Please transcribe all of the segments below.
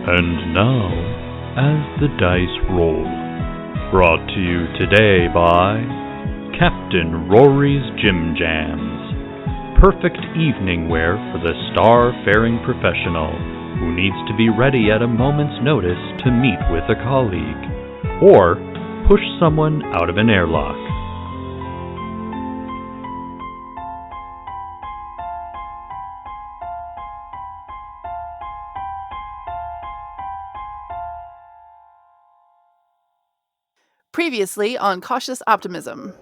And now, as the dice roll, brought to you today by Captain Rory's Jim Jams. Perfect evening wear for the star-faring professional who needs to be ready at a moment's notice to meet with a colleague, or push someone out of an airlock. Previously on Cautious Optimism.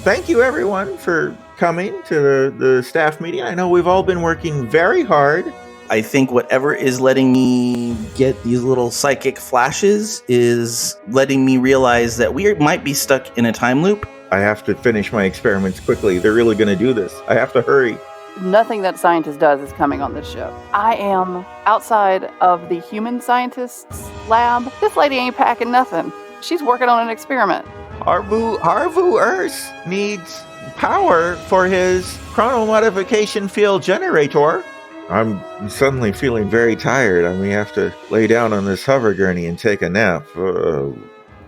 Thank you, everyone, for coming to the staff meeting. I know we've all been working very hard. I think whatever is letting me get these little psychic flashes is letting me realize that we might be stuck in a time loop. I have to finish my experiments quickly. They're really going to do this. I have to hurry. Nothing that scientist does is coming on this ship. I am outside of the human scientist's lab. This lady ain't packing nothing. She's working on an experiment. Harvu Earth needs power for his chronomodification field generator. I'm suddenly feeling very tired. I may have to lay down on this hover gurney and take a nap.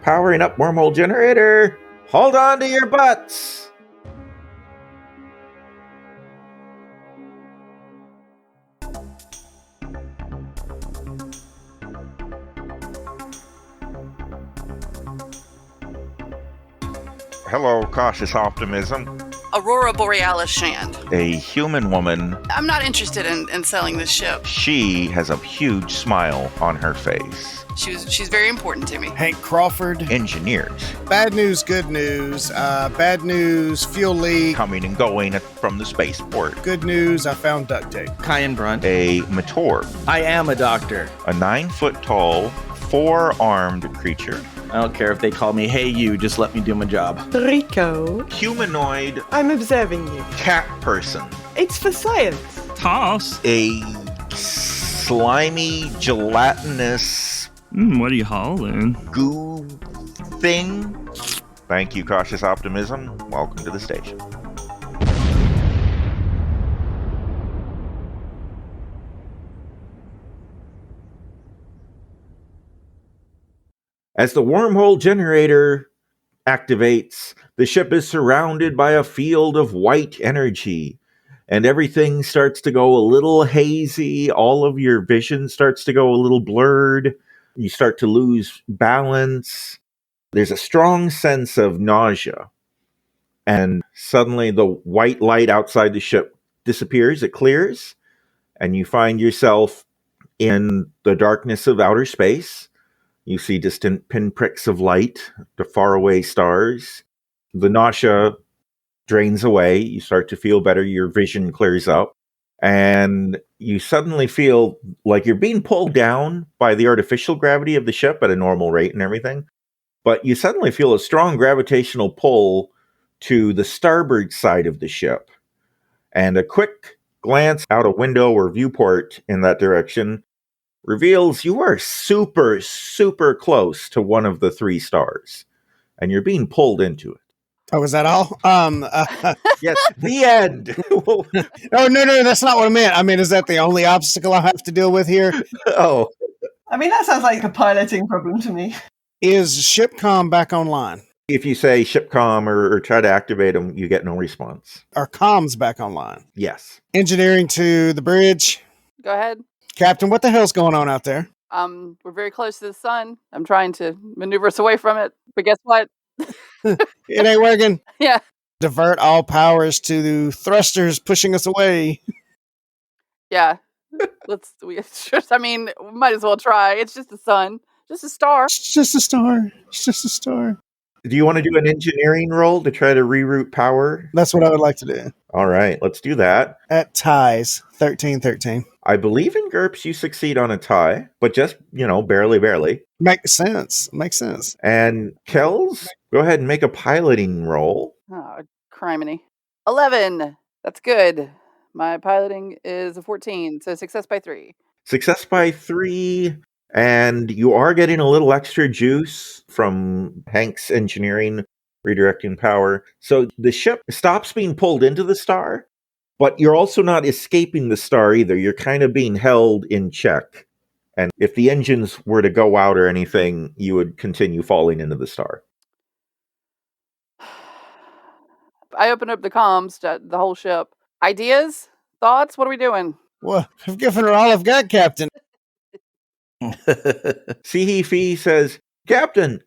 Powering up wormhole generator. Hold on to your butts. Hello, Cautious Optimism. Aurora Borealis Shand. A human woman. I'm not interested in selling this ship. She has a huge smile on her face. She's very important to me. Hank Crawford. Engineers. Bad news, good news. Bad news, fuel leak. Coming and going from the spaceport. Good news, I found duct tape. Cayenne Brunt. A Mator. I am a doctor. A 9-foot-tall, 4-armed creature. I don't care if they call me, hey you, just let me do my job. Rico, Humanoid. I'm observing you. Cat person. It's for science. Toss. A slimy, gelatinous What are you hauling? goo thing. Thank you, Cautious Optimism. Welcome to the station. As the wormhole generator activates, the ship is surrounded by a field of white energy, and everything starts to go a little hazy. All of your vision starts to go a little blurred. You start to lose balance. There's a strong sense of nausea. And suddenly the white light outside the ship disappears. It clears. And you find yourself in the darkness of outer space. You see distant pinpricks of light, the faraway stars. The nausea drains away. You start to feel better. Your vision clears up. And you suddenly feel like you're being pulled down by the artificial gravity of the ship at a normal rate and everything. But you suddenly feel a strong gravitational pull to the starboard side of the ship. And a quick glance out a window or viewport in that direction reveals you are super, super close to one of the 3 stars. And you're being pulled into it. Oh, is that all? Yes, the end. Oh, no, that's not what I meant. I mean, is that the only obstacle I have to deal with here? Oh. I mean, that sounds like a piloting problem to me. Is ShipCom back online? If you say ShipCom or try to activate them, you get no response. Are comms back online? Yes. Engineering to the bridge. Go ahead. Captain, what the hell's going on out there? We're very close to the sun. I'm trying to maneuver us away from it. But guess what? It ain't working. Yeah. Divert all powers to thrusters pushing us away. Yeah. We might as well try. It's just the sun. Just a star. It's just a star. It's just a star. Do you want to do an engineering roll to try to reroute power? That's what I would like to do. All right, let's do that. At ties, 13-13. I believe in GURPS you succeed on a tie, but just, barely. Makes sense. And Kells, go ahead and make a piloting roll. Oh, criminy. 11. That's good. My piloting is a 14, so success by 3. Success by 3. And you are getting a little extra juice from Hank's engineering, redirecting power. So the ship stops being pulled into the star, but you're also not escaping the star either. You're kind of being held in check. And if the engines were to go out or anything, you would continue falling into the star. I open up the comms to the whole ship. Ideas? Thoughts? What are we doing? Well, I've given her all I've got, Captain. Fee says, Captain,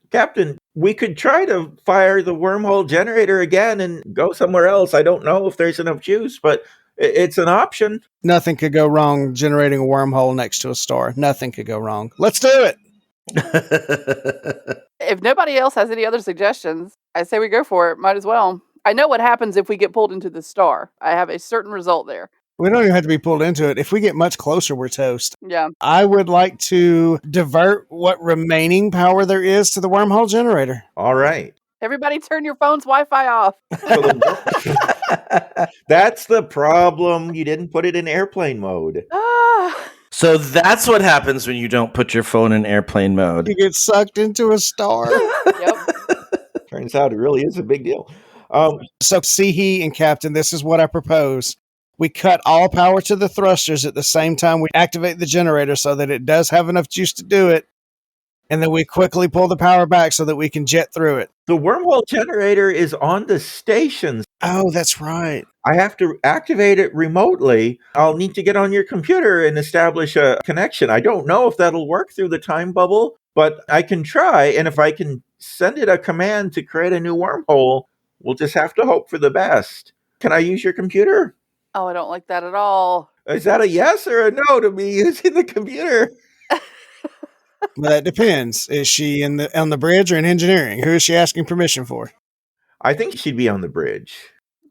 we could try to fire the wormhole generator again and go somewhere else. I don't know if there's enough juice, but it's an option. Nothing could go wrong generating a wormhole next to a star. Nothing could go wrong. Let's do it. If nobody else has any other suggestions, I say we go for it. Might as well. I know what happens if we get pulled into the star. I have a certain result there. We don't even have to be pulled into it. If we get much closer, we're toast. Yeah. I would like to divert what remaining power there is to the wormhole generator. All right. Everybody turn your phone's Wi-Fi off. That's the problem. You didn't put it in airplane mode. So that's what happens when you don't put your phone in airplane mode. You get sucked into a star. Yep. Turns out it really is a big deal. So, Sihi and Captain, this is what I propose. We cut all power to the thrusters at the same time we activate the generator so that it does have enough juice to do it. And then we quickly pull the power back so that we can jet through it. The wormhole generator is on the station. Oh, that's right. I have to activate it remotely. I'll need to get on your computer and establish a connection. I don't know if that'll work through the time bubble, but I can try. And if I can send it a command to create a new wormhole, we'll just have to hope for the best. Can I use your computer? Oh, I don't like that at all. Is that a yes or a no to me using the computer? Well, that depends. Is she on the bridge or in engineering? Who is she asking permission for? I think she'd be on the bridge.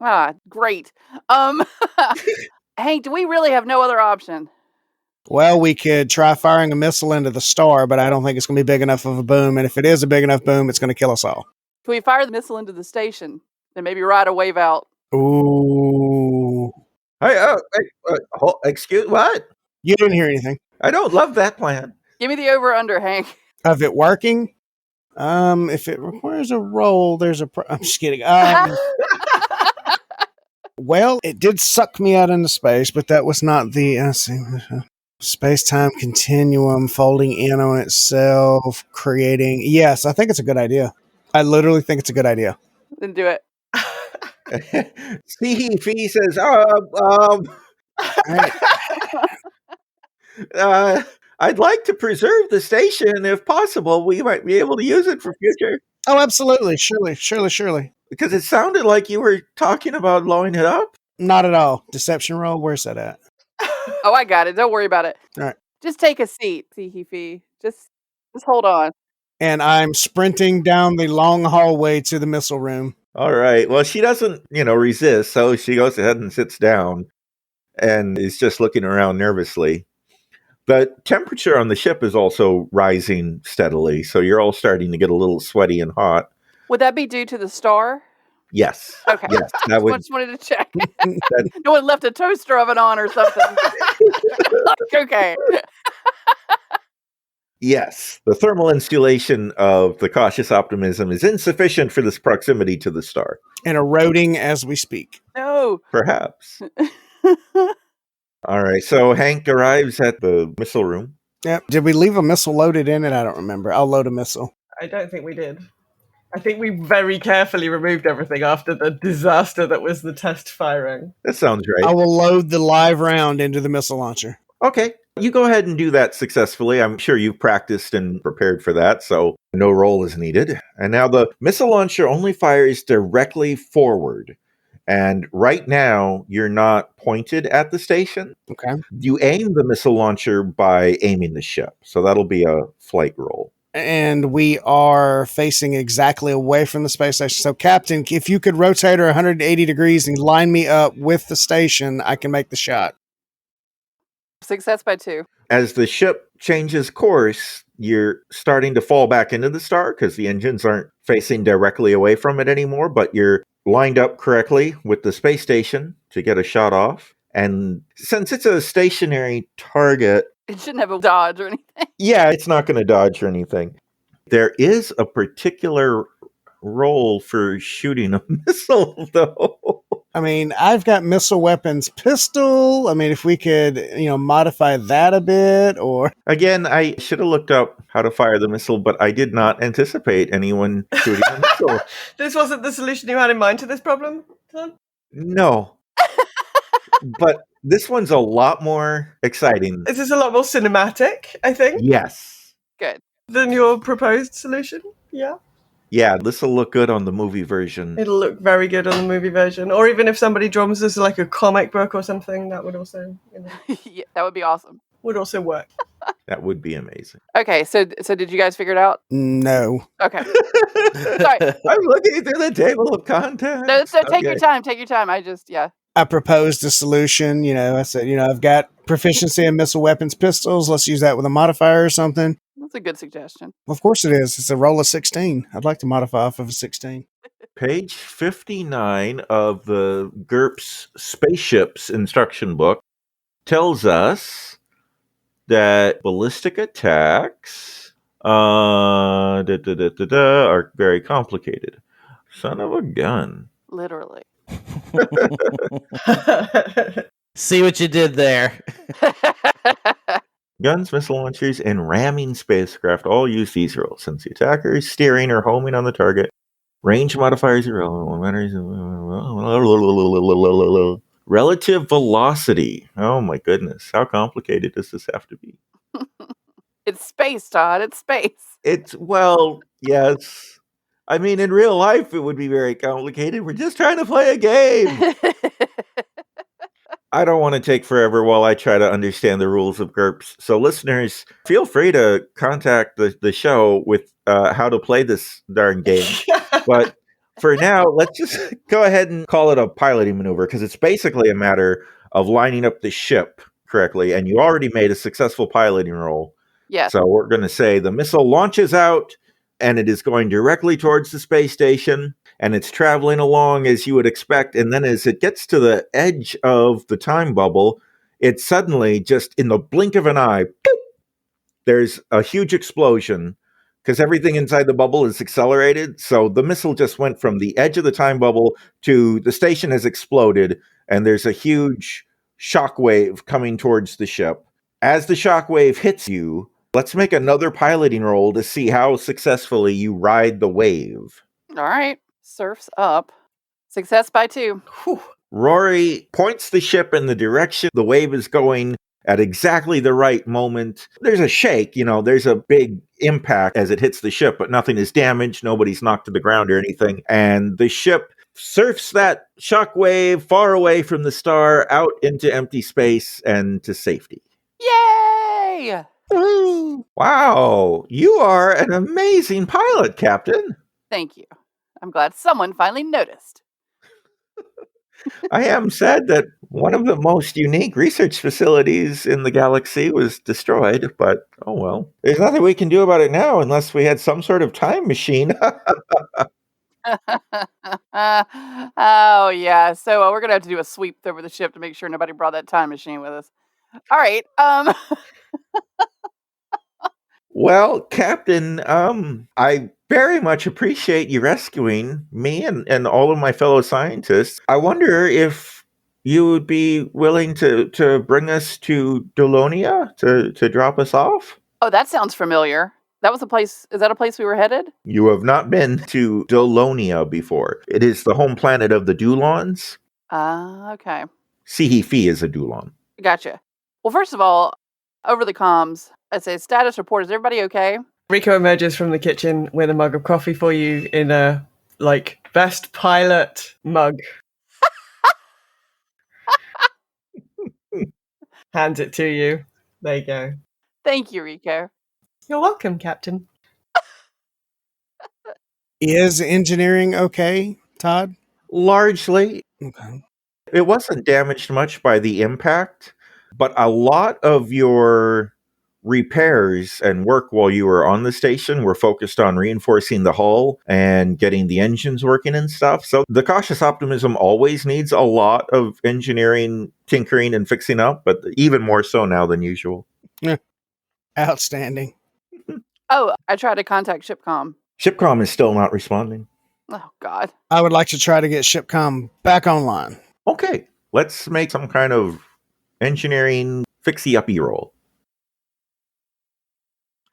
Ah, great. Hank, do we really have no other option? Well, we could try firing a missile into the star, but I don't think it's going to be big enough of a boom. And if it is a big enough boom, it's going to kill us all. Can we fire the missile into the station and maybe ride a wave out? Ooh. Hey, excuse what? You didn't hear anything. I don't love that plan. Give me the over-under, Hank. Of it working? If it requires a roll, there's I'm just kidding. Well, it did suck me out into space, but that was not the space-time continuum folding in on itself, creating. Yes, I think it's a good idea. I literally think it's a good idea. Then do it. Fee says, I'd like to preserve the station if possible. We might be able to use it for future. Oh, absolutely. Surely. Because it sounded like you were talking about blowing it up. Not at all. Deception roll, where's that at? Oh, I got it. Don't worry about it. All right. Just take a seat, Fee. Just hold on. And I'm sprinting down the long hallway to the missile room. All right. Well, she doesn't, resist. So she goes ahead and sits down and is just looking around nervously. The temperature on the ship is also rising steadily. So you're all starting to get a little sweaty and hot. Would that be due to the star? Yes. Okay. Yes. That would. Just wanted to check. No one left a toaster oven on or something. Okay. Yes. The thermal insulation of the Cautious Optimism is insufficient for this proximity to the star. And eroding as we speak. No. Perhaps. All right. So Hank arrives at the missile room. Yep. Did we leave a missile loaded in it? I don't remember. I'll load a missile. I don't think we did. I think we very carefully removed everything after the disaster that was the test firing. That sounds right. I will load the live round into the missile launcher. Okay. You go ahead and do that successfully. I'm sure you've practiced and prepared for that, so no roll is needed. And now the missile launcher only fires directly forward. And right now, you're not pointed at the station. Okay. You aim the missile launcher by aiming the ship. So that'll be a flight roll. And we are facing exactly away from the space station. So, Captain, if you could rotate her 180 degrees and line me up with the station, I can make the shot. Success by 2. As the ship changes course, you're starting to fall back into the star because the engines aren't facing directly away from it anymore, but you're lined up correctly with the space station to get a shot off. And since it's a stationary target, It shouldn't have a dodge or anything. yeah, it's not going to dodge or anything. There is a particular role for shooting a missile, though. I mean, I've got missile weapons pistol. I mean, if we could, modify that a bit, or Again, I should have looked up how to fire the missile, but I did not anticipate anyone shooting a missile. This wasn't the solution you had in mind to this problem, Tom? No. But this one's a lot more exciting. This is a lot more cinematic, I think, Yes. Good. than your proposed solution. Yeah. Yeah, this will look good on the movie version. It'll look very good on the movie version. Or even if somebody draws this like a comic book or something, that would also, Yeah, that would be awesome. would also work. That would be amazing. Okay, so did you guys figure it out? no. Okay. Sorry. I'm looking through the table of contents. No, take your time. Take your time. I proposed a solution. I said, I've got proficiency in missile weapons pistols. Let's use that with a modifier or something. That's a good suggestion. Well, of course it is. It's a roll of 16. I'd like to modify off of a 16. Page 59 of the GURPS Spaceships instruction book tells us that ballistic attacks are very complicated. Son of a gun. Literally. See what you did there. Guns, missile launchers, and ramming spacecraft all use these rules. Since the attacker is steering or homing on the target, range modifiers are relevant. Relative velocity. Oh my goodness. How complicated does this have to be? It's space, Todd. It's space. Yes. I mean, in real life, it would be very complicated. We're just trying to play a game. I don't want to take forever while I try to understand the rules of GURPS. So listeners, feel free to contact the show with how to play this darn game. But for now, let's just go ahead and call it a piloting maneuver, because it's basically a matter of lining up the ship correctly. And you already made a successful piloting roll. Yes. So we're going to say the missile launches out, and it is going directly towards the space station. And it's traveling along as you would expect. And then as it gets to the edge of the time bubble, it suddenly, just in the blink of an eye, boop, there's a huge explosion because everything inside the bubble is accelerated. So the missile just went from the edge of the time bubble to the station has exploded. And there's a huge shockwave coming towards the ship. As the shockwave hits you, let's make another piloting roll to see how successfully you ride the wave. All right. Surf's up. Success by 2. Whew. Rory points the ship in the direction the wave is going at exactly the right moment. There's a shake, there's a big impact as it hits the ship, but nothing is damaged. Nobody's knocked to the ground or anything. And the ship surfs that shockwave far away from the star out into empty space and to safety. Yay! Woo! Wow, you are an amazing pilot, Captain. Thank you. I'm glad someone finally noticed. I am sad that one of the most unique research facilities in the galaxy was destroyed, but oh well. There's nothing we can do about it now unless we had some sort of time machine. Oh, yeah. So we're going to have to do a sweep over the ship to make sure nobody brought that time machine with us. All right. Well, Captain, I very much appreciate you rescuing me and all of my fellow scientists. I wonder if you would be willing to bring us to Dolonia to drop us off? Oh, that sounds familiar. That was a place. Is that a place we were headed? You have not been to Dolonia before. It is the home planet of the Dulons. Okay. Sihi is a Dulon. Gotcha. Well, first of all, over the comms, I say status report. Is everybody okay? Rico emerges from the kitchen with a mug of coffee for you in a, best pilot mug. Hands it to you. There you go. Thank you, Rico. You're welcome, Captain. Is engineering okay, Todd? Largely. Okay. It wasn't damaged much by the impact, but a lot of your repairs and work while you were on the station were focused on reinforcing the hull and getting the engines working and stuff. So the Cautious Optimism always needs a lot of engineering, tinkering, and fixing up, but even more so now than usual. Outstanding. Oh, I tried to contact Shipcom. Shipcom is still not responding. Oh, God. I would like to try to get Shipcom back online. Okay, let's make some kind of engineering fixie-uppy roll.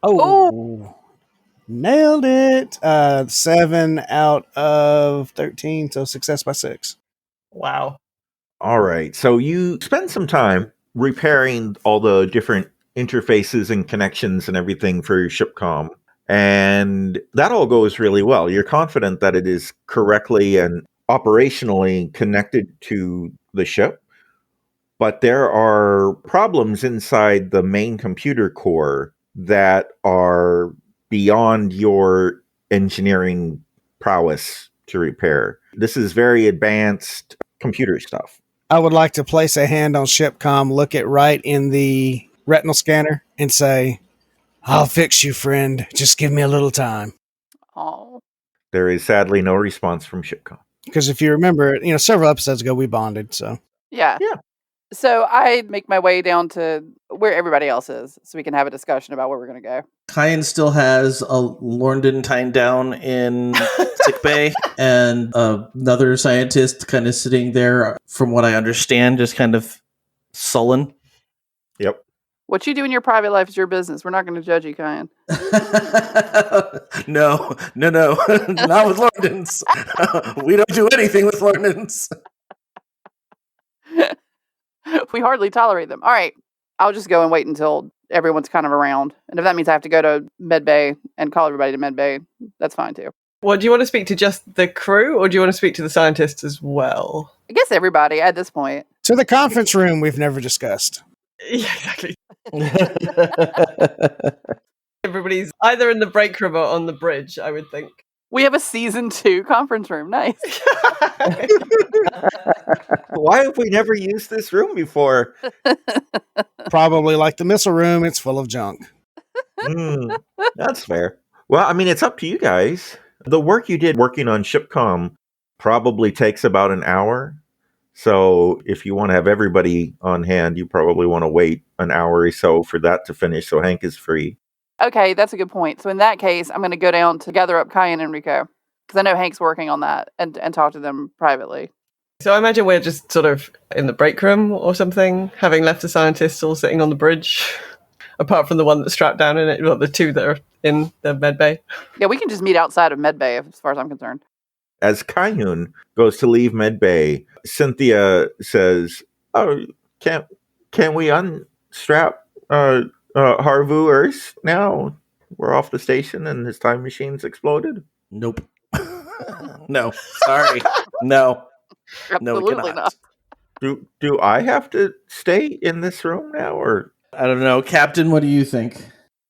Oh, nailed it. 7 out of 13, so success by 6. Wow. All right, so you spend some time repairing all the different interfaces and connections and everything for your Shipcom, and that all goes really well. You're confident that it is correctly and operationally connected to the ship, but there are problems inside the main computer core that are beyond your engineering prowess to repair. This is very advanced computer stuff. I would like to place a hand on Shipcom, look it right in the retinal scanner, and say, I'll fix you, friend. Just give me a little time. Oh. There is sadly no response from Shipcom. Because if you remember, several episodes ago, we bonded, so. Yeah. Yeah. So I make my way down to where everybody else is so we can have a discussion about where we're going to go. Kyan still has a Lorndon tied down in sickbay, and another scientist kind of sitting there, from what I understand, just kind of sullen. Yep. What you do in your private life is your business. We're not going to judge you, Kyan. No, not with Lorndons. We don't do anything with Lorndons. We hardly tolerate them. All right. I'll just go and wait until everyone's kind of around. And if that means I have to go to medbay and call everybody to medbay, that's fine too. Well, do you want to speak to just the crew, or do you want to speak to the scientists as well? I guess everybody at this point. To the conference room we've never discussed. Yeah, exactly. Everybody's either in the break room or on the bridge, I would think. We have a season 2 conference room. Nice. Why have we never used this room before? Probably like the missile room, it's full of junk. That's fair. Well, I mean, it's up to you guys. The work you did working on Shipcom probably takes about an hour. So if you want to have everybody on hand, you probably want to wait an hour or so for that to finish so Hank is free. Okay, that's a good point. So in that case, I'm going to go down to gather up Kyan and Rico, because I know Hank's working on that, and talk to them privately. So I imagine we're just sort of in the break room or something, having left the scientists all sitting on the bridge, apart from the one that's strapped down in it, well, the two that are in the med bay. Yeah, we can just meet outside of medbay as far as I'm concerned. As Kayun goes to leave Medbay, Cynthia says, "Oh, can we unstrap Harvu Earth now? We're off the station and his time machine's exploded." Nope. No. Sorry. No. No, we Absolutely cannot. not. Do I have to stay in this room now, or I don't know. Captain, what do you think?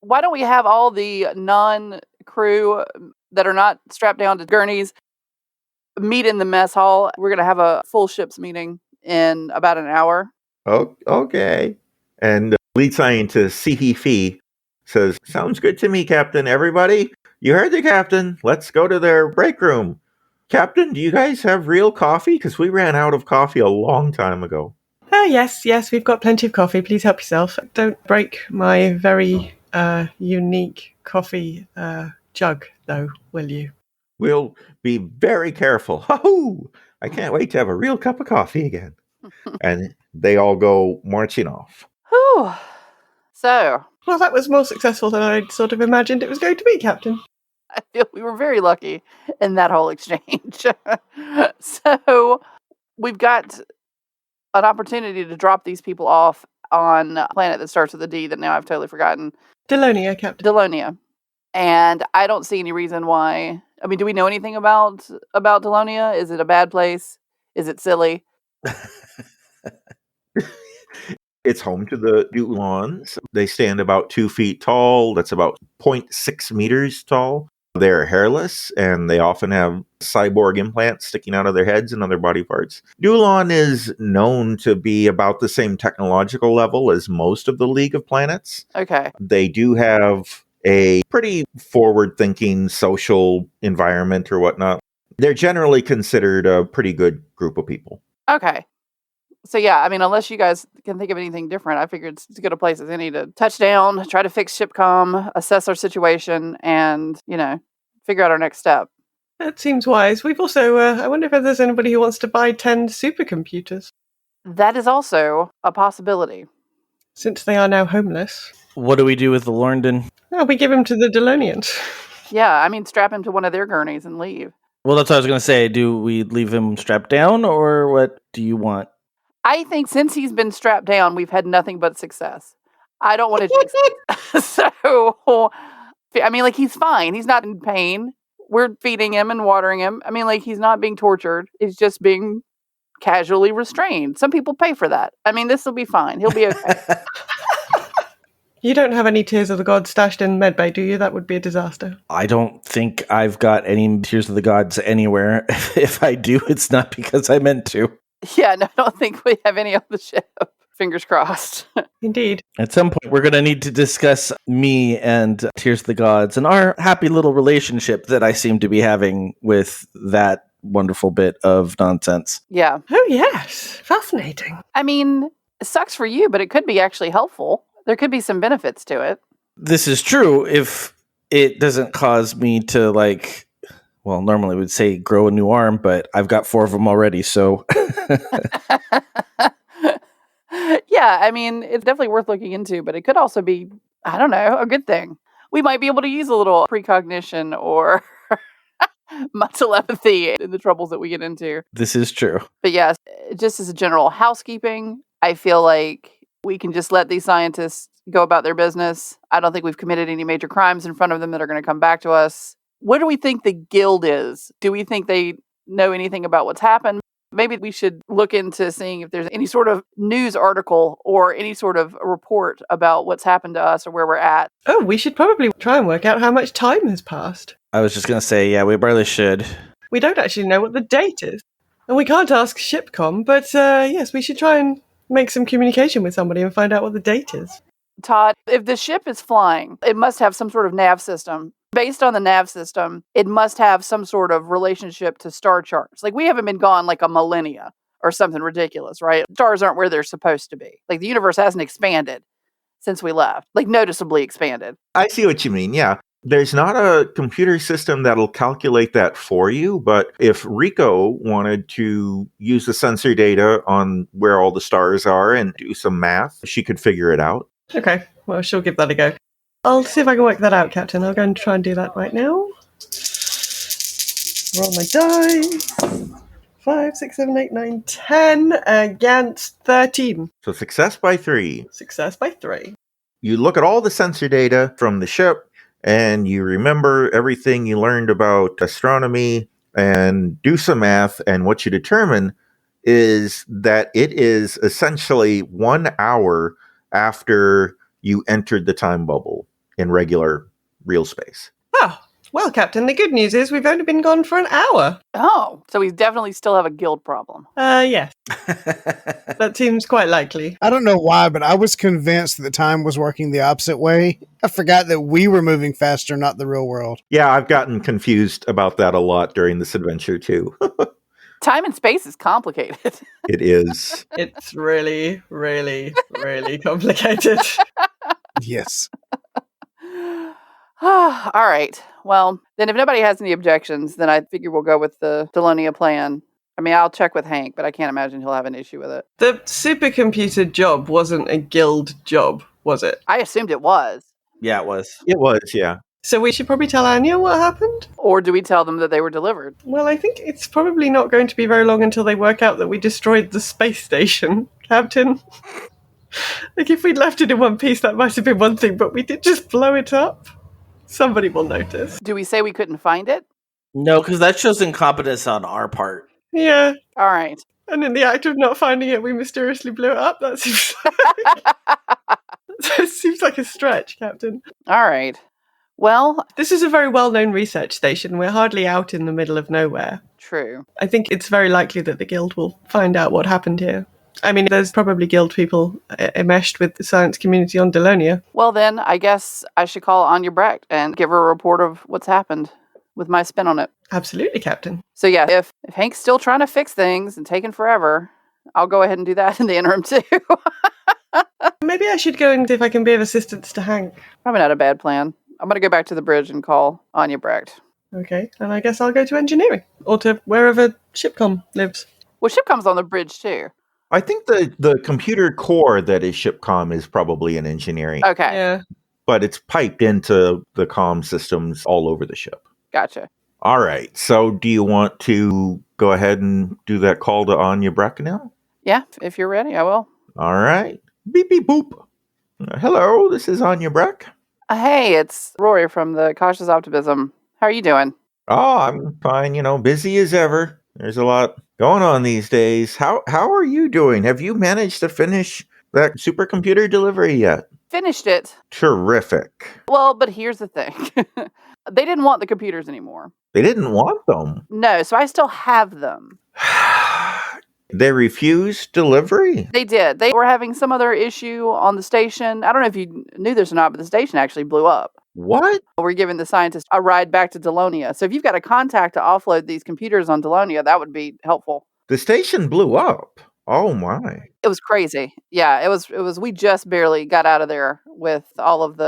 Why don't we have all the non-crew that are not strapped down to gurneys meet in the mess hall? We're going to have a full ship's meeting in about an hour. Oh, okay. And lead scientist Sihi Fi says, "Sounds good to me, Captain. Everybody, you heard the captain. Let's go to their break room. Captain, do you guys have real coffee? Because we ran out of coffee a long time ago." Oh, yes, we've got plenty of coffee. Please help yourself. Don't break my very unique coffee jug, though, will you? "We'll be very careful." "Ho-ho! I can't wait to have a real cup of coffee again." And they all go marching off. Whew. So, Well, that was more successful than I'd sort of imagined it was going to be, Captain. I feel we were very lucky in that whole exchange. So, we've got an opportunity to drop these people off on a planet that starts with a D that now I've totally forgotten. Delonia, Captain. Delonia. And I don't see any reason why. I mean, do we know anything about Delonia? Is it a bad place? Is it silly? It's home to the Dulons. They stand about 2 feet tall. That's about 0.6 meters tall. They're hairless, and they often have cyborg implants sticking out of their heads and other body parts. Dulon is known to be about the same technological level as most of the League of Planets. Okay. They do have a pretty forward-thinking social environment or whatnot. They're generally considered a pretty good group of people. Okay. So yeah, I mean, unless you guys can think of anything different, I figured it's as good a place as any to touch down, try to fix Shipcom, assess our situation, and, figure out our next step. That seems wise. We've also, I wonder if there's anybody who wants to buy 10 supercomputers, That is also a possibility. since they are now homeless. What do we do with the Lorndon? Oh, we give him to the Delonians. Yeah, I mean, strap him to one of their gurneys and leave. Well, that's what I was going to say. Do we leave him strapped down, or what do you want? I think since he's been strapped down, we've had nothing but success. I don't want to jinx it. So, I mean, like, he's fine. He's not in pain. We're feeding him and watering him. I mean, like, he's not being tortured. He's just being casually restrained. Some people pay for that. I mean, this will be fine. He'll be okay. You don't have any Tears of the Gods stashed in medbay, do you? That would be a disaster. I don't think I've got any Tears of the Gods anywhere. If I do, it's not because I meant to. Yeah, no, I don't think we have any on the ship. Fingers crossed. Indeed. At some point, we're going to need to discuss me and Tears of the Gods and our happy little relationship that I seem to be having with that wonderful bit of nonsense. Yeah. Oh, yes. Fascinating. I mean, it sucks for you, but it could be actually helpful. There could be some benefits to it. This is true if it doesn't cause me to, like, well, normally we'd say grow a new arm, but I've got 4 of them already, so... Yeah, I mean, it's definitely worth looking into, but it could also be, I don't know, a good thing. We might be able to use a little precognition or telepathy in the troubles that we get into. This is true. But yes, just as a general housekeeping, I feel like we can just let these scientists go about their business. I don't think we've committed any major crimes in front of them that are going to come back to us. What do we think the guild is? Do we think they know anything about what's happened? Maybe we should look into seeing if there's any sort of news article or any sort of report about what's happened to us or where we're at. Oh, we should probably try and work out how much time has passed. I was just going to say, yeah, we barely should. We don't actually know what the date is. And we can't ask Shipcom, but yes, we should try and make some communication with somebody and find out what the date is. Todd, if the ship is flying, it must have some sort of nav system. Based on the nav system, it must have some sort of relationship to star charts. Like, we haven't been gone like a millennia or something ridiculous, right? Stars aren't where they're supposed to be. Like, the universe hasn't expanded since we left, like noticeably expanded. I see what you mean, yeah. There's not a computer system that'll calculate that for you, but if Rico wanted to use the sensor data on where all the stars are and do some math, she could figure it out. Okay, well, she'll give that a go. I'll see if I can work that out, Captain. I'll go and try and do that right now. Roll my dice. 5, 6, 7, 8, 9, 10 against 13. So success by 3. Success by 3. You look at all the sensor data from the ship and you remember everything you learned about astronomy and do some math, and what you determine is that it is essentially 1 hour after you entered the time bubble in regular real space. Oh, well, Captain, the good news is we've only been gone for an hour. Oh, so we definitely still have a guild problem. Yes. That seems quite likely. I don't know why, but I was convinced that time was working the opposite way. I forgot that we were moving faster, not the real world. Yeah, I've gotten confused about that a lot during this adventure too. Time and space is complicated. It is. It's really, really, really complicated. Yes. All right. Well, then if nobody has any objections, then I figure we'll go with the Delonia plan. I mean, I'll check with Hank, but I can't imagine he'll have an issue with it. The supercomputer job wasn't a guild job, was it? I assumed it was. Yeah, it was. It was, yeah. So we should probably tell Anya what happened? Or do we tell them that they were delivered? Well, I think it's probably not going to be very long until they work out that we destroyed the space station, Captain. Like, if we'd left it in one piece, that might have been one thing, but we did just blow it up. Somebody will notice. Do we say we couldn't find it? No, because that shows incompetence on our part. Yeah. All right. And in the act of not finding it, we mysteriously blew it up. That seems that seems like a stretch, Captain. All right. Well, This is a very well-known research station. We're hardly out in the middle of nowhere. true. I think it's very likely that the guild will find out what happened here. I mean, there's probably guild people enmeshed with the science community on Delonia. Well, then, I guess I should call Anya Brecht and give her a report of what's happened with my spin on it. Absolutely, Captain. So, yeah, if Hank's still trying to fix things and taking forever, I'll go ahead and do that in the interim, too. Maybe I should go and see if I can be of assistance to Hank. Probably not a bad plan. I'm going to go back to the bridge and call Anya Brecht. Okay, and I guess I'll go to engineering. Or to wherever Shipcom lives. Well, Shipcom's on the bridge too. I think the computer core that is Shipcom is probably in engineering, Okay, Yeah. but it's piped into the comm systems all over the ship. gotcha. All right. So do you want to go ahead and do that call to Anya Breck now? Yeah, if you're ready, I will. All right. Beep, beep, boop. Hello, this is Anya Breck. Hey, it's Rory from the Cautious Optimism. How are you doing? Oh, I'm fine. Busy as ever. There's a lot going on these days. How are you doing? Have you managed to finish that supercomputer delivery yet? Finished it. Terrific. Well, but here's the thing. They didn't want the computers anymore. They didn't want them. No, so I still have them. They refused delivery? They did. They were having some other issue on the station. I don't know if you knew this or not, but the station actually blew up. What? We're giving the scientists a ride back to Delonia. So if you've got a contact to offload these computers on Delonia, that would be helpful. The station blew up. Oh my. It was crazy. Yeah, it was we just barely got out of there with all of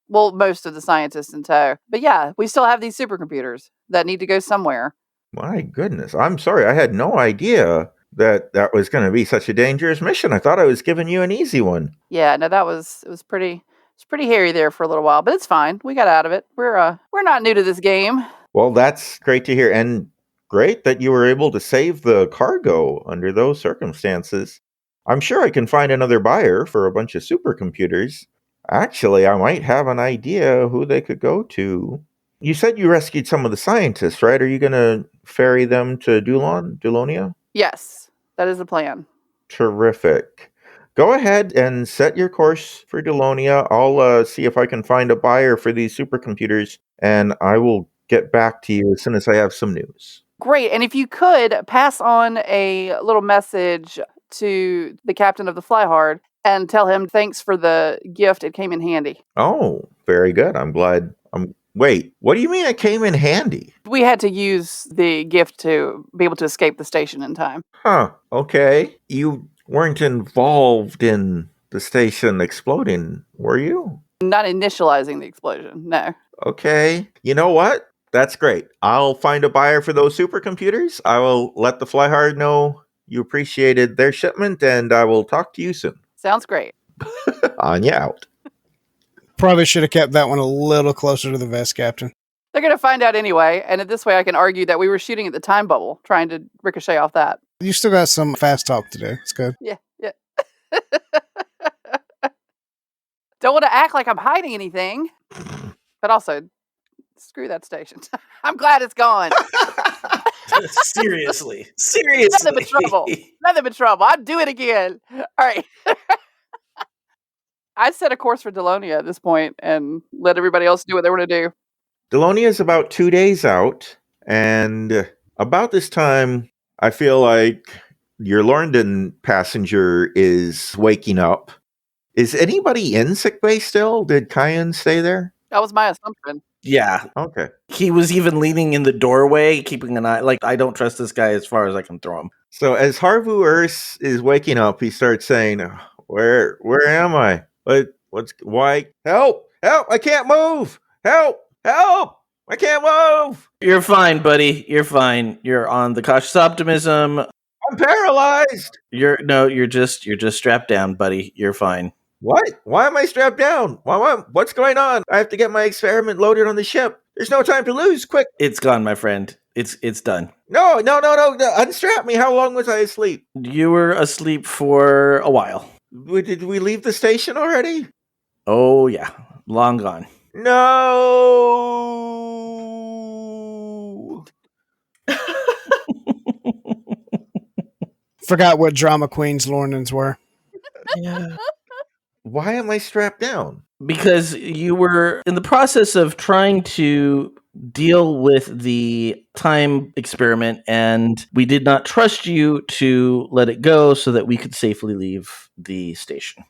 most of the scientists in tow. But yeah, we still have these supercomputers that need to go somewhere. My goodness. I'm sorry. I had no idea that was going to be such a dangerous mission. I thought I was giving you an easy one. Yeah, no, it was pretty hairy there for a little while, but it's fine. We got out of it. We're not new to this game. Well, that's great to hear. And great that you were able to save the cargo under those circumstances. I'm sure I can find another buyer for a bunch of supercomputers. Actually, I might have an idea who they could go to. You said you rescued some of the scientists, right? Are you going to ferry them to Delonia? Yes, that is the plan. Terrific. Go ahead and set your course for Delonia. I'll see if I can find a buyer for these supercomputers, and I will get back to you as soon as I have some news. Great. And if you could pass on a little message to the captain of the Flyhard and tell him thanks for the gift. It came in handy. Oh, very good. I'm glad. Wait, what do you mean it came in handy? We had to use the gift to be able to escape the station in time. Huh, okay. You weren't involved in the station exploding, were you? Not initializing the explosion, no. Okay. You know what? That's great. I'll find a buyer for those supercomputers. I will let the Flyhard know you appreciated their shipment, and I will talk to you soon. Sounds great. Anya out. Probably should have kept that one a little closer to the vest, Captain. They're going to find out anyway, and this way I can argue that we were shooting at the time bubble, trying to ricochet off that. You still got some fast talk to do. It's good. Yeah. Don't want to act like I'm hiding anything, but also, screw that station. I'm glad it's gone. Seriously. Nothing but trouble. Nothing but trouble. I'd do it again. All right. I set a course for Delonia at this point and let everybody else do what they want to do. Delonia is about 2 days out, and about this time, I feel like your Lorndon passenger is waking up. Is anybody in sickbay still? Did Kyan stay there? That was my assumption. Yeah. Okay. He was even leaning in the doorway, keeping an eye. Like, I don't trust this guy as far as I can throw him. So as Harvu Urs is waking up, he starts saying, Where am I? Why? Help! I can't move! Help! I can't move! You're fine, buddy. You're fine. You're on the Cautious Optimism. I'm paralyzed! You're just strapped down, buddy. You're fine. What? Why am I strapped down? What's going on? I have to get my experiment loaded on the ship. There's no time to lose. Quick! It's gone, my friend. It's done. No. Unstrap me. How long was I asleep? You were asleep for a while. Did we leave the station already? Oh, yeah. Long gone. No. Forgot what drama queens Lorndons were. Yeah. Why am I strapped down? Because you were in the process of trying to deal with the time experiment, and we did not trust you to let it go so that we could safely leave the station.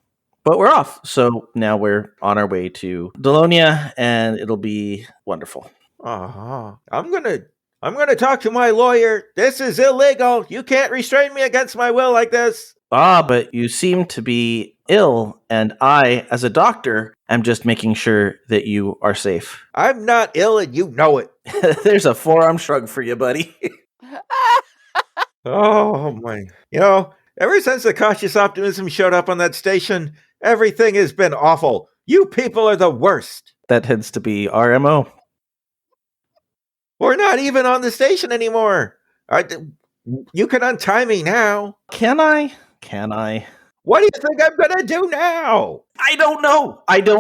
But we're off, so now we're on our way to Delonia, and it'll be wonderful. I'm gonna talk to my lawyer. This is illegal. You can't restrain me against my will like this. But you seem to be ill, and I, as a doctor, am just making sure that you are safe. I'm not ill and you know it. There's a forearm shrug for you, buddy. Oh, my. Ever since the Cautious Optimism showed up on that station, everything has been awful. You people are the worst. That tends to be our MO. We're not even on the station anymore. You can untie me now. Can I? Can I? What do you think I'm going to do now? I don't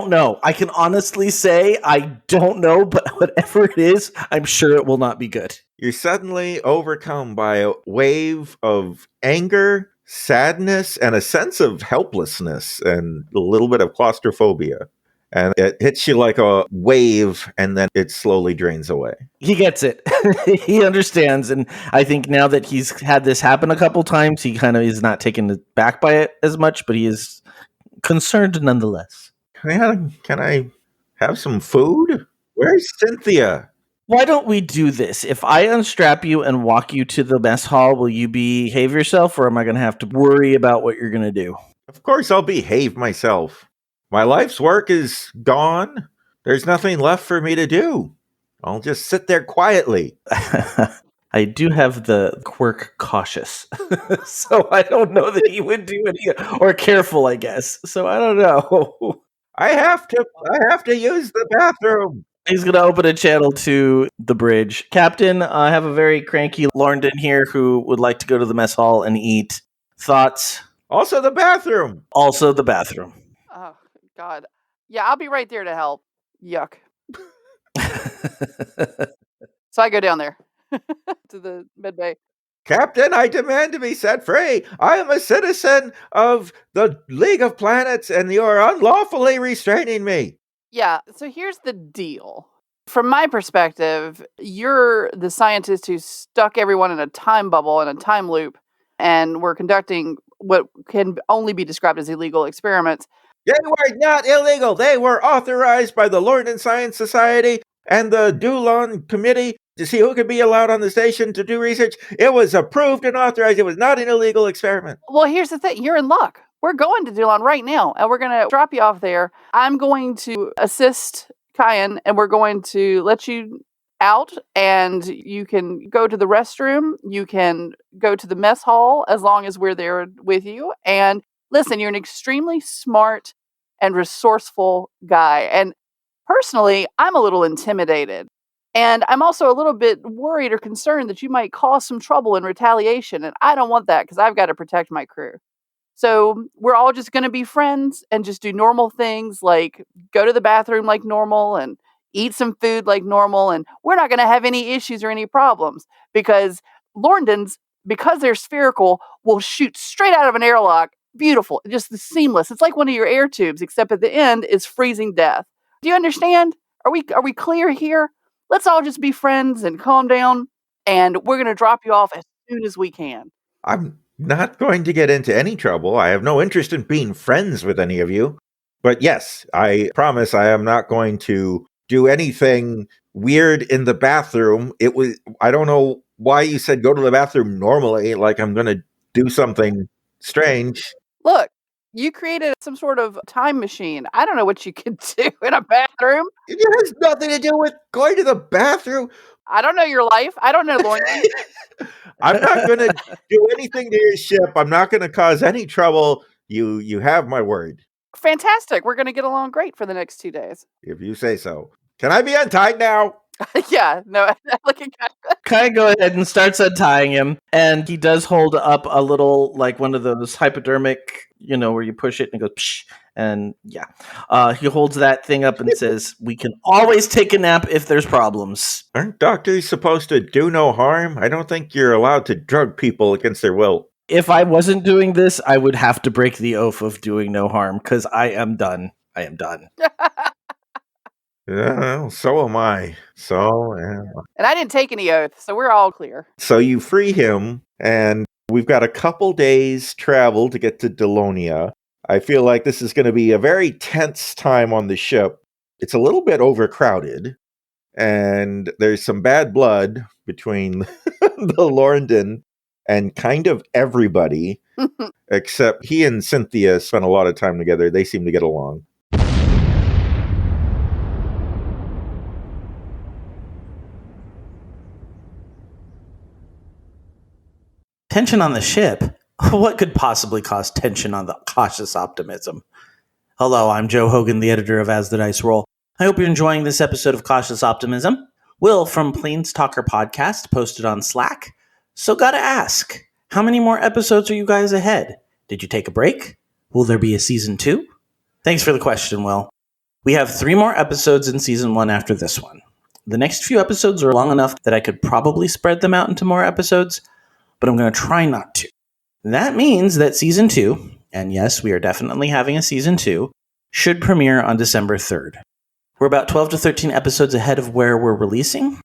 know. I can honestly say I don't know, but whatever it is, I'm sure it will not be good. You're suddenly overcome by a wave of anger, sadness, and a sense of helplessness and a little bit of claustrophobia. And it hits you like a wave, and then it slowly drains away. He gets it. He understands. And I think now that he's had this happen a couple times, he kind of is not taken back by it as much, but he is concerned nonetheless. Can I have some food? Where's Cynthia? Why don't we do this? If I unstrap you and walk you to the mess hall, will you behave yourself, or am I going to have to worry about what you're going to do? Of course I'll behave myself. My life's work is gone. There's nothing left for me to do. I'll just sit there quietly. I do have the quirk cautious, so I don't know that he would do it, or careful, I guess. So I don't know. I have to use the bathroom. He's going to open a channel to the bridge. Captain, I have a very cranky Lorndon here who would like to go to the mess hall and eat. Thoughts? Also the bathroom. Also the bathroom. Oh, God. Yeah, I'll be right there to help. Yuck. So I go down there to the med bay. Captain, I demand to be set free. I am a citizen of the League of Planets, and you are unlawfully restraining me. Yeah, so here's the deal. From my perspective, you're the scientist who stuck everyone in a time bubble, in a time loop, and we're conducting what can only be described as illegal experiments. They were not illegal. They were authorized by the Lorndon Science Society and the Dulon Committee to see who could be allowed on the station to do research. It was approved and authorized. It was not an illegal experiment. Well, here's the thing. You're in luck. We're going to Dulon right now, and we're going to drop you off there. I'm going to assist Kyan, and we're going to let you out, and you can go to the restroom. You can go to the mess hall as long as we're there with you. And listen, you're an extremely smart and resourceful guy. And personally, I'm a little intimidated. And I'm also a little bit worried or concerned that you might cause some trouble in retaliation. And I don't want that because I've got to protect my crew. So we're all just going to be friends and just do normal things like go to the bathroom like normal and eat some food like normal. And we're not going to have any issues or any problems because Lorndons, because they're spherical, will shoot straight out of an airlock. Beautiful. Just seamless. It's like one of your air tubes, except at the end is freezing death. Do you understand? Are we clear here? Let's all just be friends and calm down. And we're going to drop you off as soon as we can. I'm not going to get into any trouble. I have no interest in being friends with any of you. But yes, I promise I am not going to do anything weird in the bathroom. I don't know why you said go to the bathroom normally, like I'm going to do something strange. Look, you created some sort of time machine. I don't know what you could do in a bathroom. It has nothing to do with going to the bathroom. I don't know your life. I don't know Lorndon. I'm not going to do anything to your ship. I'm not going to cause any trouble. You have my word. Fantastic. We're going to get along great for the next 2 days. If you say so. Can I be untied now? Yeah, no, look at Kai go ahead and starts untying him, and he does hold up a little, like one of those hypodermic, where you push it and it goes, psh, and yeah. He holds that thing up and says, we can always take a nap if there's problems. Aren't doctors supposed to do no harm? I don't think you're allowed to drug people against their will. If I wasn't doing this, I would have to break the oath of doing no harm, because I am done. I am done. Well, so am I. And I didn't take any oath, so we're all clear. So you free him, and we've got a couple days travel to get to Delonia. I feel like this is going to be a very tense time on the ship. It's a little bit overcrowded, and there's some bad blood between the Lorndon and kind of everybody, except he and Cynthia spent a lot of time together. They seem to get along. Tension on the ship? What could possibly cause tension on the Cautious Optimism? Hello, I'm Joe Hogan, the editor of As the Dice Roll. I hope you're enjoying this episode of Cautious Optimism. Will from Plains Talker Podcast posted on Slack. So gotta ask, how many more episodes are you guys ahead? Did you take a break? Will there be a season 2? Thanks for the question, Will. We have 3 more episodes in season 1 after this one. The next few episodes are long enough that I could probably spread them out into more episodes, but I'm going to try not to. That means that season 2, and yes, we are definitely having a season 2, should premiere on December 3rd. We're about 12 to 13 episodes ahead of where we're releasing.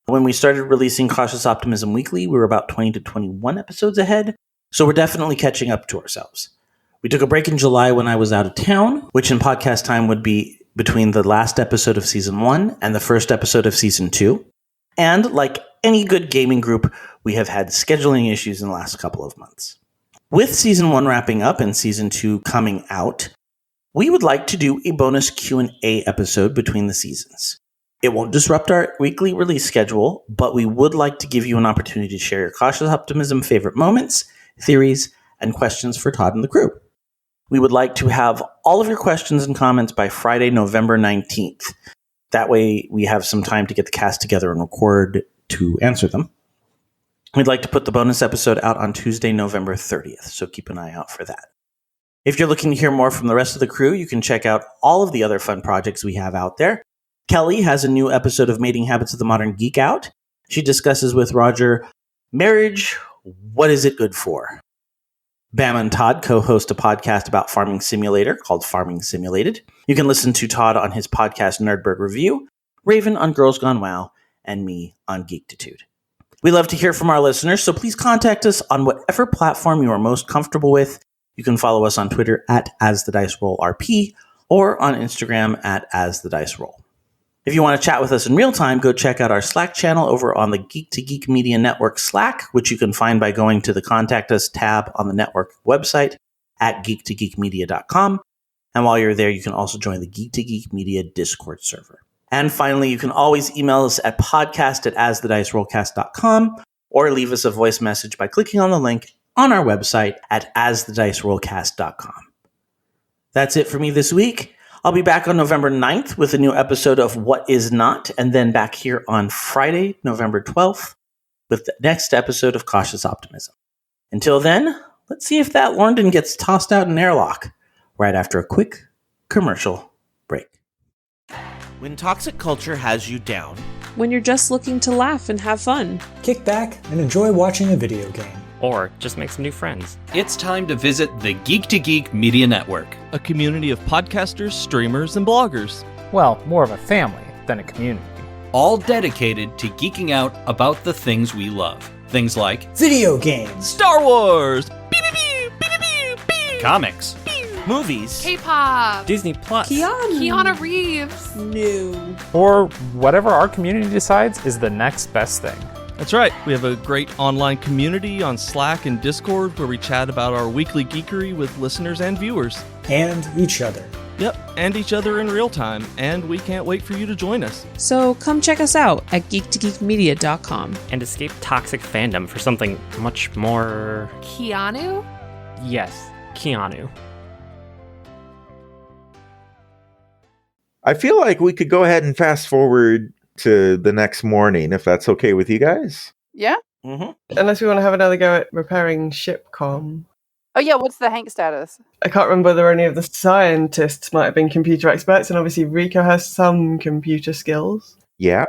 When we started releasing Cautious Optimism Weekly, we were about 20 to 21 episodes ahead, so we're definitely catching up to ourselves. We took a break in July when I was out of town, which in podcast time would be between the last episode of season 1 and the first episode of season 2. And like any good gaming group, we have had scheduling issues in the last couple of months. With season 1 wrapping up and season 2 coming out, we would like to do a bonus Q&A episode between the seasons. It won't disrupt our weekly release schedule, but we would like to give you an opportunity to share your Cautious Optimism favorite moments, theories, and questions for Todd and the crew. We would like to have all of your questions and comments by Friday, November 19th. That way we have some time to get the cast together and record to answer them. We'd like to put the bonus episode out on Tuesday, November 30th, so keep an eye out for that. If you're looking to hear more from the rest of the crew, you can check out all of the other fun projects we have out there. Kelly has a new episode of Mating Habits of the Modern Geek out. She discusses with Roger, marriage, what is it good for? Bam and Todd co-host a podcast about Farming Simulator called Farming Simulated. You can listen to Todd on his podcast Nerdberg Review, Raven on Girls Gone WoW, and me on Geektitude. We love to hear from our listeners, so please contact us on whatever platform you are most comfortable with. You can follow us on Twitter at AsTheDiceRollRP or on Instagram at AsTheDiceRoll. If you want to chat with us in real time, go check out our Slack channel over on the Geek to Geek Media Network Slack, which you can find by going to the Contact Us tab on the network website at geektogeekmedia.com. And while you're there, you can also join the Geek to Geek Media Discord server. And finally, you can always email us at podcast@asthedicerollcast.com or leave us a voice message by clicking on the link on our website at asthedicerollcast.com. That's it for me this week. I'll be back on November 9th with a new episode of What Is Not, and then back here on Friday, November 12th, with the next episode of Cautious Optimism. Until then, let's see if that Lorndon gets tossed out in an airlock right after a quick commercial break. When toxic culture has you down, when you're just looking to laugh and have fun, kick back and enjoy watching a video game, or just make some new friends, it's time to visit the Geek to Geek Media Network, a community of podcasters, streamers, and bloggers. Well, more of a family than a community. All dedicated to geeking out about the things we love. Things like video games, Star Wars, comics, movies, K-pop, Disney Plus, Keanu Reeves, new, or whatever our community decides is the next best thing. That's right. We have a great online community on Slack and Discord where we chat about our weekly geekery with listeners and viewers. and each other. Yep, and each other in real time, and we can't wait for you to join us. So come check us out at geektogeekmedia.com. And escape toxic fandom for something much more... Keanu? Yes, Keanu. I feel like we could go ahead and fast forward to the next morning, if that's okay with you guys. Yeah? Mm-hmm. Unless we want to have another go at repairing ship comm. Oh, yeah, what's the Hank status? I can't remember whether any of the scientists might have been computer experts, and obviously Rico has some computer skills. Yeah.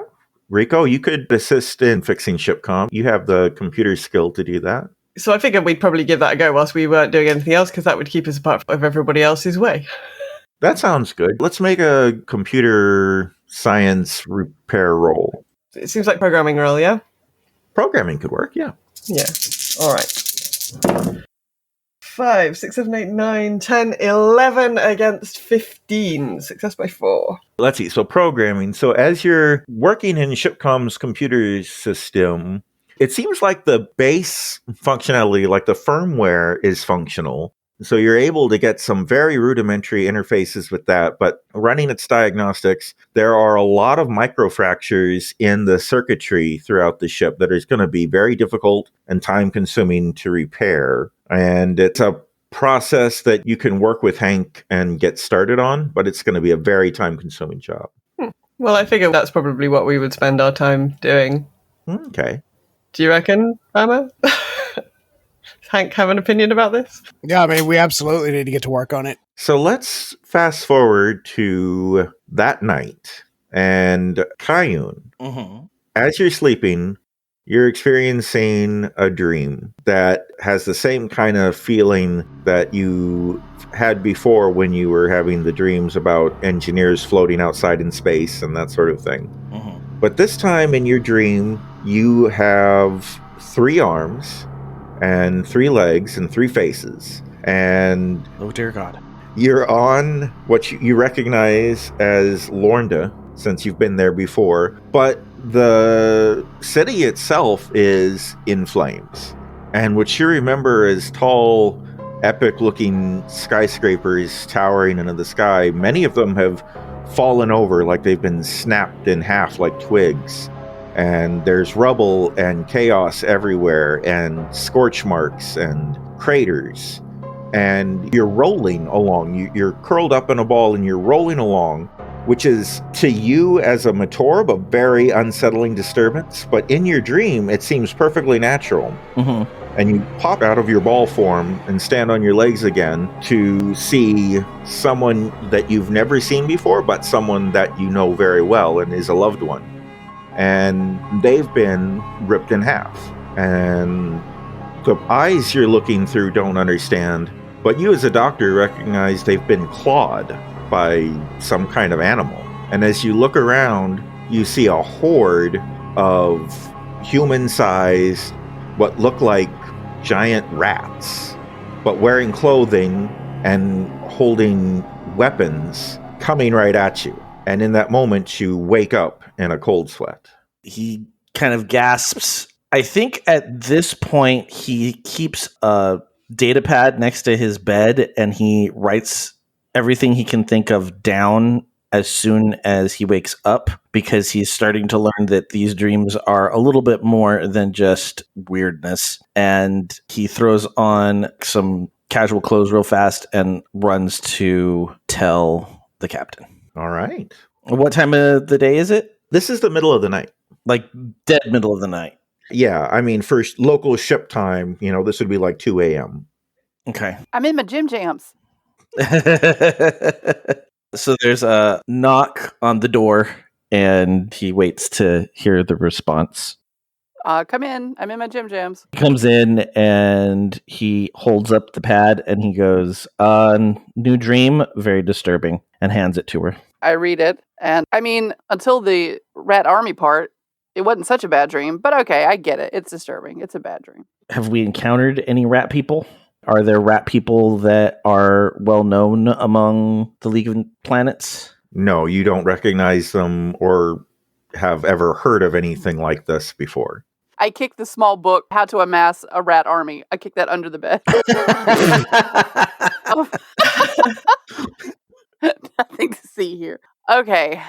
Rico, you could assist in fixing shipcom. You have the computer skill to do that. So I figured we'd probably give that a go whilst we weren't doing anything else, because that would keep us apart of everybody else's way. That sounds good. Let's make a computer science repair roll. It seems like programming role, yeah? Programming could work, yeah. Yeah. All right. 5, 6, 7, 8, 9, 10, 11 against 15. Success by 4. Let's see. So programming. So as you're working in Shipcom's computer system, It seems like the base functionality, like the firmware, is functional. So you're able to get some very rudimentary interfaces with that. But running its diagnostics, there are a lot of microfractures in the circuitry throughout the ship that is going to be very difficult and time-consuming to repair. And it's a process that you can work with Hank and get started on, but it's going to be a very time-consuming job. Well, I figure that's probably what we would spend our time doing. Okay. Do you reckon, Emma? Hank have an opinion about this? Yeah, I mean, we absolutely need to get to work on it. So let's fast forward to that night. And Kayun, as you're sleeping, you're experiencing a dream that has the same kind of feeling that you had before when you were having the dreams about engineers floating outside in space and that sort of thing. But this time in your dream, you have 3 arms and 3 legs and 3 faces. And oh dear God, you're on what you recognize as Lornda, since you've been there before, but the city itself is in flames. And what you remember as tall, epic-looking skyscrapers towering into the sky, many of them have fallen over like they've been snapped in half like twigs. And there's rubble and chaos everywhere, and scorch marks and craters. And you're rolling along. You're curled up in a ball and you're rolling along, which is, to you as a Matorb, a very unsettling disturbance. But in your dream, it seems perfectly natural. And you pop out of your ball form and stand on your legs again to see someone that you've never seen before, but someone that you know very well and is a loved one. And they've been ripped in half. And the eyes you're looking through don't understand, but you as a doctor recognize they've been clawed by some kind of animal. And as you look around, you see a horde of human-sized, what look like giant rats, but wearing clothing and holding weapons coming right at you. And in that moment, you wake up in a cold sweat. He kind of gasps. I think at this point, he keeps a data pad next to his bed and he writes everything he can think of down as soon as he wakes up, because he's starting to learn that these dreams are a little bit more than just weirdness. And he throws on some casual clothes real fast and runs to tell the captain. All right. What time of the day is it? This is the middle of the night. Like dead middle of the night. Yeah, I mean, for local ship time, this would be like 2 a.m. Okay. I'm in my gym jams. So there's a knock on the door, and he waits to hear the response. Come in. I'm in my gym jams. He comes in, and he holds up the pad, and he goes, new dream, very disturbing, and hands it to her. I read it, and I mean, until the rat army part, it wasn't such a bad dream, but okay, I get it. It's disturbing. It's a bad dream. Have we encountered any rat people? Are there rat people that are well known among the League of Planets? No, you don't recognize them or have ever heard of anything like this before. I kicked the small book, How to Amass a Rat Army. I kicked that under the bed. Nothing to see here. Okay.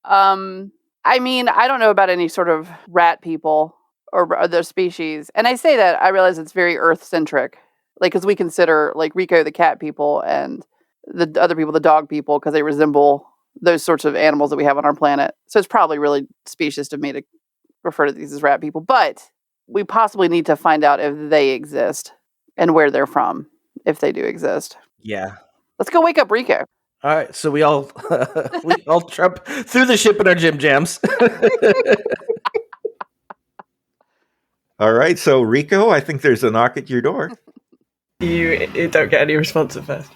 I mean, I don't know about any sort of rat people or other species. And I say that, I realize it's very Earth-centric. Like, because we consider, like, Rico the cat people and the other people the dog people, because they resemble those sorts of animals that we have on our planet. So it's probably really specious of me to refer to these as rat people. But we possibly need to find out if they exist and where they're from, if they do exist. Yeah. Let's go wake up Rico. All right, so we all trump through the ship in our gym jams. All right, so Rico, I think there's a knock at your door. You don't get any response at first.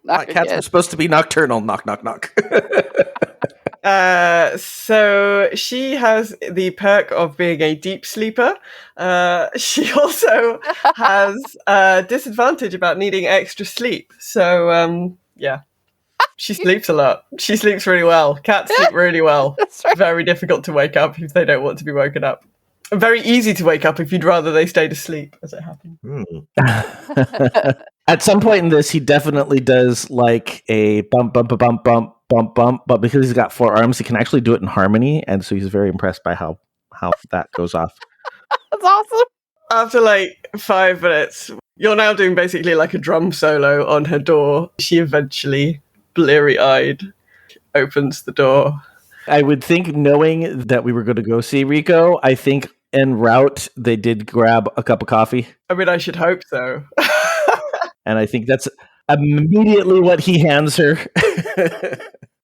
Cats are supposed to be nocturnal. Knock, knock, knock. So she has the perk of being a deep sleeper. She also has a disadvantage about needing extra sleep. So, yeah. She sleeps a lot. She sleeps really well. Cats sleep really well. That's right. Very difficult to wake up if they don't want to be woken up. Very easy to wake up if you'd rather they stayed asleep, as it happened. At some point in this, he definitely does like a bump, bump, a bump, bump, bump, bump. But because he's got 4 arms, he can actually do it in harmony, and so he's very impressed by how that goes off. That's awesome. After like 5 minutes, you're now doing basically like a drum solo on her door. She eventually, bleary-eyed, opens the door. I would think, knowing that we were going to go see Rico, I think en route they did grab a cup of coffee. I mean, I should hope so. And I think that's immediately what he hands her.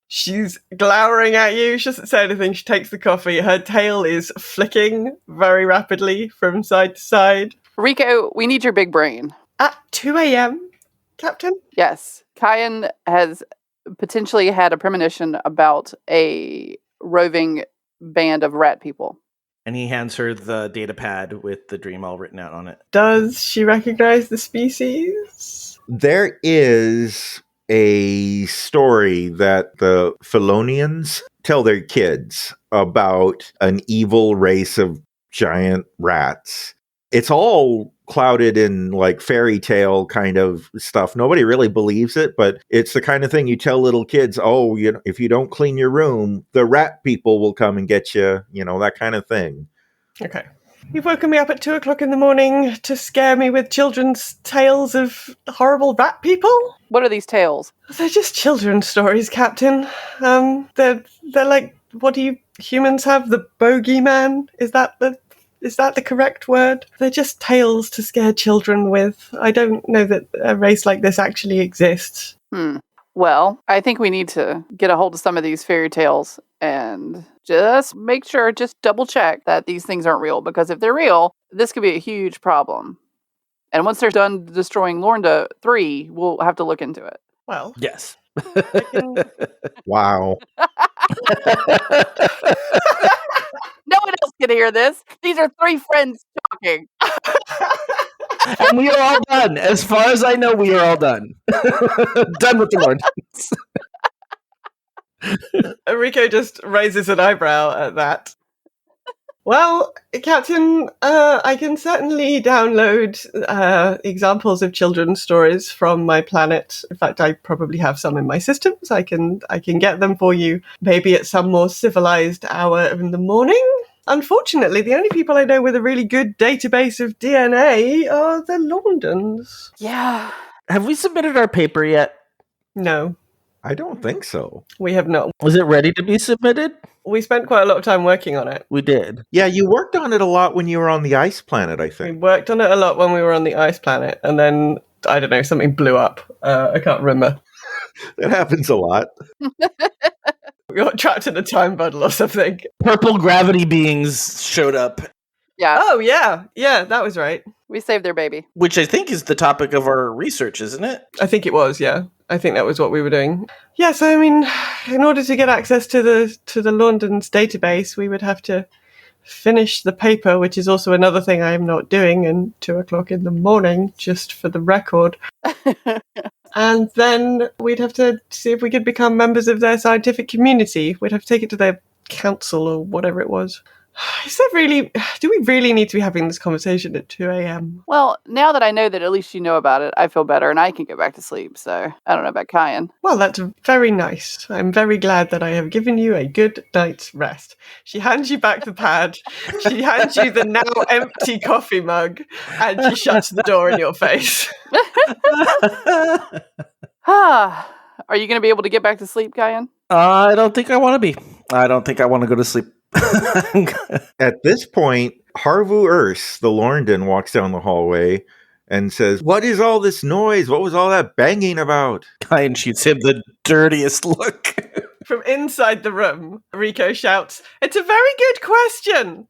She's glowering at you. She doesn't say anything. She takes the coffee. Her tail is flicking very rapidly from side to side. Rico, we need your big brain. At 2 a.m., Captain? Yes. Kyan has potentially had a premonition about a roving band of rat people. And he hands her the data pad with the dream all written out on it. Does she recognize the species? There is a story that the Felonians tell their kids about an evil race of giant rats. It's all clouded in like fairy tale kind of stuff. Nobody really believes it, but it's the kind of thing you tell little kids, oh, you know, if you don't clean your room, the rat people will come and get you, you know, that kind of thing. Okay. You've woken me up at 2 o'clock in the morning to scare me with children's tales of horrible rat people? What are these tales? They're just children's stories, Captain. They're like, what do you humans have? The bogeyman? Is that the correct word? They're just tales to scare children with. I don't know that a race like this actually exists. Well, I think we need to get a hold of some of these fairy tales and just make sure, just double check that these things aren't real. Because if they're real, this could be a huge problem. And once they're done destroying Lornda 3, we'll have to look into it. Well, yes. Wow. No one else can hear this. These are 3 friends talking. And we are all done. As far as I know, we are all done. Done with the Lord. Rico just raises an eyebrow at that. Well, Captain, I can certainly download examples of children's stories from my planet. In fact, I probably have some in my systems. I can get them for you, maybe at some more civilized hour in the morning. Unfortunately, the only people I know with a really good database of DNA are the Londons. Yeah. Have we submitted our paper yet? No. I don't think so. We have not. Was it ready to be submitted? We spent quite a lot of time working on it. We did. Yeah, you worked on it a lot when you were on the ice planet, I We think. worked on it a lot when we were on the ice planet, and then, I don't know, something blew up. I can't remember. That happens a lot. We got trapped in a time bundle or something. Purple gravity beings showed up. Yeah. Oh, yeah. Yeah, that was right. We saved their baby. Which I think is the topic of our research, isn't it? I think it was, yeah. I think that was what we were doing. Yeah, so I mean, in order to get access to the London's database, we would have to finish the paper, which is also another thing I am not doing, and 2 o'clock in the morning, just for the record. And then we'd have to see if we could become members of their scientific community. We'd have to take it to their council or whatever it was. Is that really... Do we really need to be having this conversation at 2 a.m.? Well, now that I know that at least you know about it, I feel better and I can go back to sleep. So I don't know about Kyan. Well, that's very nice. I'm very glad that I have given you a good night's rest. She hands you back the pad. She hands you the now empty coffee mug, and she shuts the door in your face. Are you going to be able to get back to sleep, Kyan? I don't think I want to be. I don't think I want to go to sleep. At this point, Harvu Urs, the Lorndon, walks down the hallway and says, "What is all this noise? What was all that banging about?" Kyan shoots him the dirtiest look. From inside the room, Rico shouts, "It's a very good question!"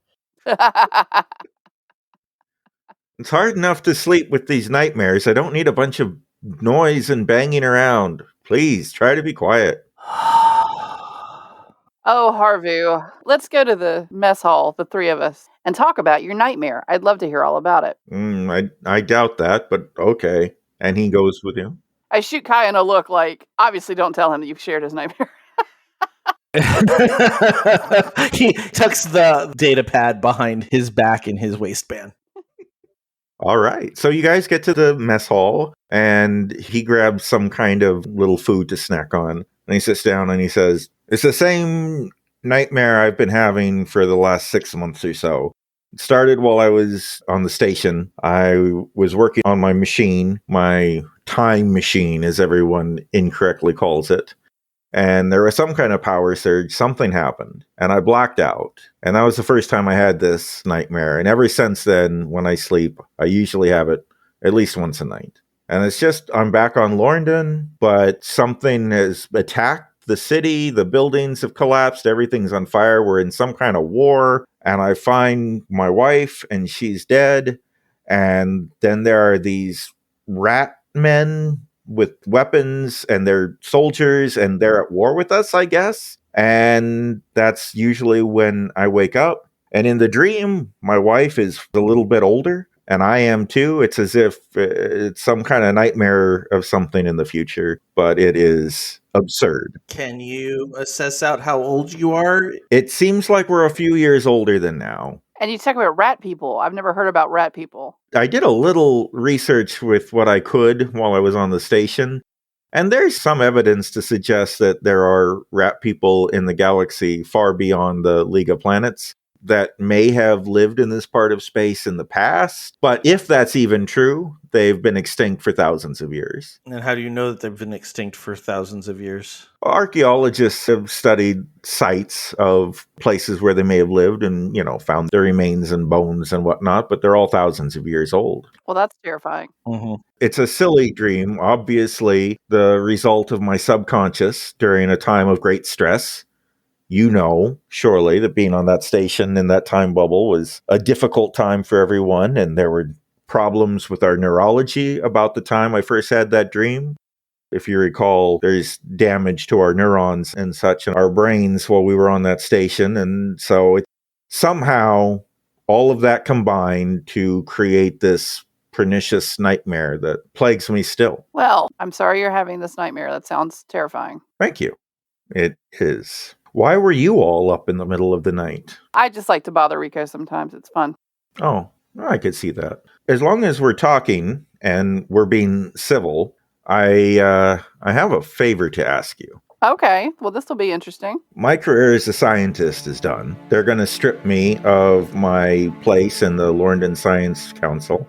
It's hard enough to sleep with these nightmares. I don't need a bunch of noise and banging around. Please, try to be quiet. Oh, Harvu, let's go to the mess hall, the 3 of us, and talk about your nightmare. I'd love to hear all about it. I doubt that, but okay. And he goes with you. I shoot Kyan a look like, obviously don't tell him that you've shared his nightmare. He tucks the data pad behind his back in his waistband. All right. So you guys get to the mess hall, and he grabs some kind of little food to snack on. And he sits down and he says, "It's the same nightmare I've been having for the last 6 months or so. It started while I was on the station. I was working on my machine, my time machine, as everyone incorrectly calls it. And there was some kind of power surge. Something happened, and I blacked out. And that was the first time I had this nightmare. And ever since then, when I sleep, I usually have it at least once a night. And it's just, I'm back on Lorndon, but something has attacked the city. The buildings have collapsed. Everything's on fire. We're in some kind of war. And I find my wife, and she's dead. And then there are these rat men with weapons, and they're soldiers, and they're at war with us, I guess. And that's usually when I wake up. And in the dream, my wife is a little bit older, and I am too. It's as if it's some kind of nightmare of something in the future, but it is absurd. Can you assess out how old you are? It seems like we're a few years older than now. And you talk about rat people. I've never heard about rat people. I did a little research with what I could while I was on the station, and there's some evidence to suggest that there are rat people in the galaxy far beyond the League of Planets that may have lived in this part of space in the past. But if that's even true, they've been extinct for thousands of years. And how do you know that they've been extinct for thousands of years? Archaeologists have studied sites of places where they may have lived and, found their remains and bones and whatnot, but they're all thousands of years old. Well, that's terrifying. Mm-hmm. It's a silly dream, obviously the result of my subconscious during a time of great stress. You know, surely, that being on that station in that time bubble was a difficult time for everyone, and there were problems with our neurology about the time I first had that dream. If you recall, there's damage to our neurons and such in our brains while we were on that station, and so somehow all of that combined to create this pernicious nightmare that plagues me still. Well, I'm sorry you're having this nightmare. That sounds terrifying. Thank you. It is. Why were you all up in the middle of the night? I just like to bother Rico sometimes. It's fun. Oh, I could see that. As long as we're talking and we're being civil, I have a favor to ask you. Okay. Well, this will be interesting. My career as a scientist is done. They're going to strip me of my place in the Lorndon Science Council.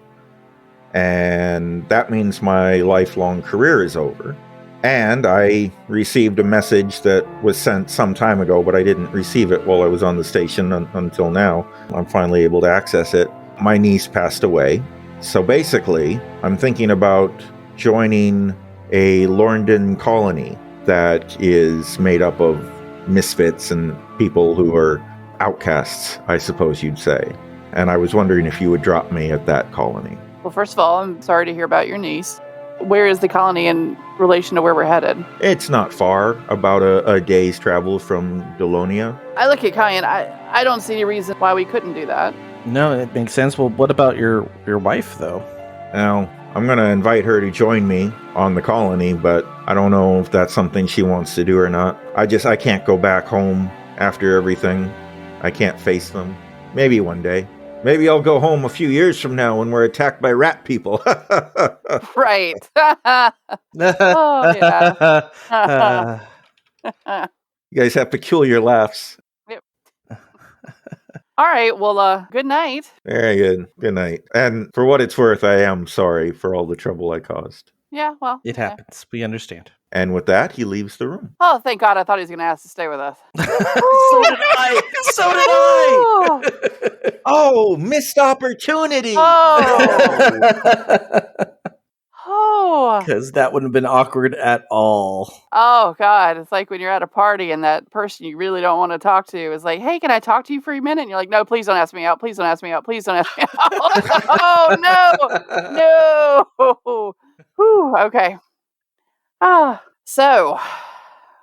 And that means my lifelong career is over. And I received a message that was sent some time ago, but I didn't receive it while I was on the station until now. I'm finally able to access it. My niece passed away. So basically, I'm thinking about joining a Lorndon colony that is made up of misfits and people who are outcasts, I suppose you'd say. And I was wondering if you would drop me at that colony. Well, first of all, I'm sorry to hear about your niece. Where is the colony in relation to where we're headed? It's not far, about a day's travel from Delonia. I look at Kyan. I don't see any reason why we couldn't do that. No, it makes sense. Well, what about your wife, though? Now, I'm going to invite her to join me on the colony, but I don't know if that's something she wants to do or not. I can't go back home after everything. I can't face them. Maybe one day. Maybe I'll go home a few years from now when we're attacked by rat people. Right. Oh, yeah. You guys have peculiar laughs. Yep. All right. Well, good night. Very good. Good night. And for what it's worth, I am sorry for all the trouble I caused. Yeah, well. It happens. We understand. And with that, he leaves the room. Oh, thank God. I thought he was going to ask to stay with us. So did I. So did I. Oh, missed opportunity. Oh. Because that wouldn't have been awkward at all. Oh, God. It's like when you're at a party and that person you really don't want to talk to is like, hey, can I talk to you for a minute? And you're like, no, please don't ask me out. Please don't ask me out. Please don't ask me out. Oh, no. Whew, okay. So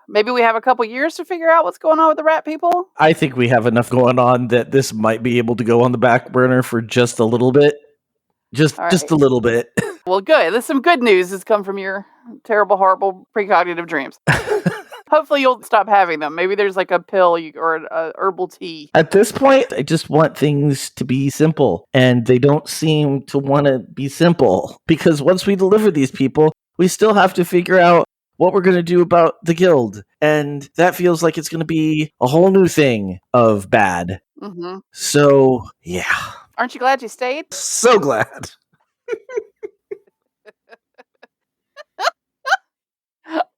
maybe we have a couple years to figure out what's going on with the rat people. I think we have enough going on that this might be able to go on the back burner for just a little bit. Just a little bit. Well, good. There's some good news that's come from your terrible, horrible precognitive dreams. Hopefully you'll stop having them. Maybe there's like a pill or a herbal tea. At this point, I just want things to be simple, and they don't seem to want to be simple. Because once we deliver these people, we still have to figure out what we're going to do about the guild. And that feels like it's going to be a whole new thing of bad. Mm-hmm. So, yeah. Aren't you glad you stayed? So glad.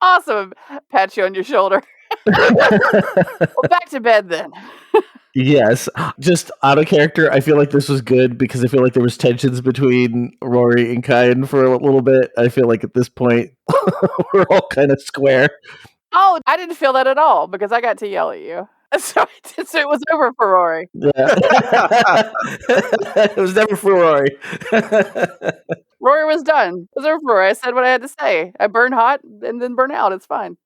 Awesome. Pat you on your shoulder. Well, back to bed then. Yes. Just out of character, I feel like this was good because I feel like there was tensions between Rory and Kyan for a little bit. I feel like at this point, we're all kind of square. Oh, I didn't feel that at all because I got to yell at you. So it was over for Rory. Yeah. It was never for Rory. Rory was done. It was over for Rory. I said what I had to say. I burn hot and then burn out. It's fine.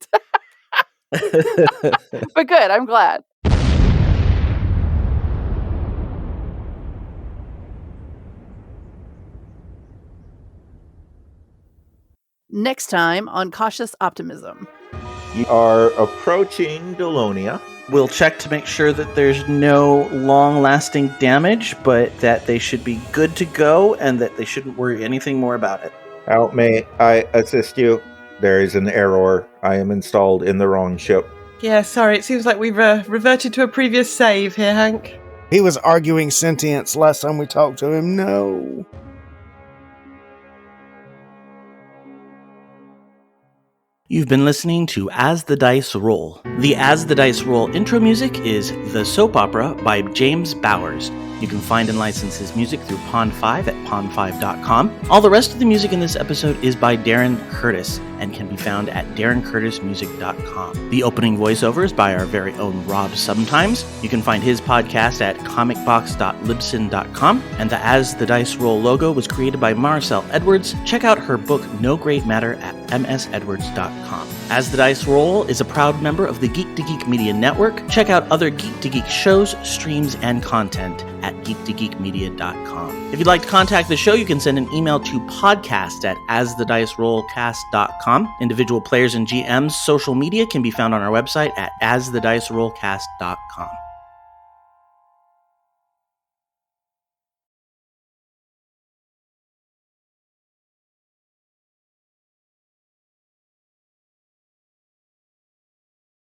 But good. I'm glad. Next time on Cautious Optimism. You are approaching Delonia. We'll check to make sure that there's no long-lasting damage, but that they should be good to go and that they shouldn't worry anything more about it. How may I assist you? There is an error. I am installed in the wrong ship. Yeah, sorry, it seems like we've reverted to a previous save here, Hank. He was arguing sentience last time we talked to him. No. You've been listening to As the Dice Roll. The As the Dice Roll intro music is The Soap Opera by James Bowers. You can find and license his music through Pond5 at pond5.com. All the rest of the music in this episode is by Darren Curtis and can be found at darrencurtismusic.com. The opening voiceover is by our very own Rob Sometimes. You can find his podcast at comicbox.libsyn.com, and the As the Dice Roll logo was created by Maricel Edwards. Check out her book No Great Matter at msedwards.com. As the Dice Roll is a proud member of the Geek to Geek Media Network. Check out other Geek to Geek shows, streams, and content at geektogeekmedia.com. If you'd like to contact the show, you can send an email to podcast@asthedicerollcast.com. Individual players and GMs' social media can be found on our website at asthedicerollcast.com.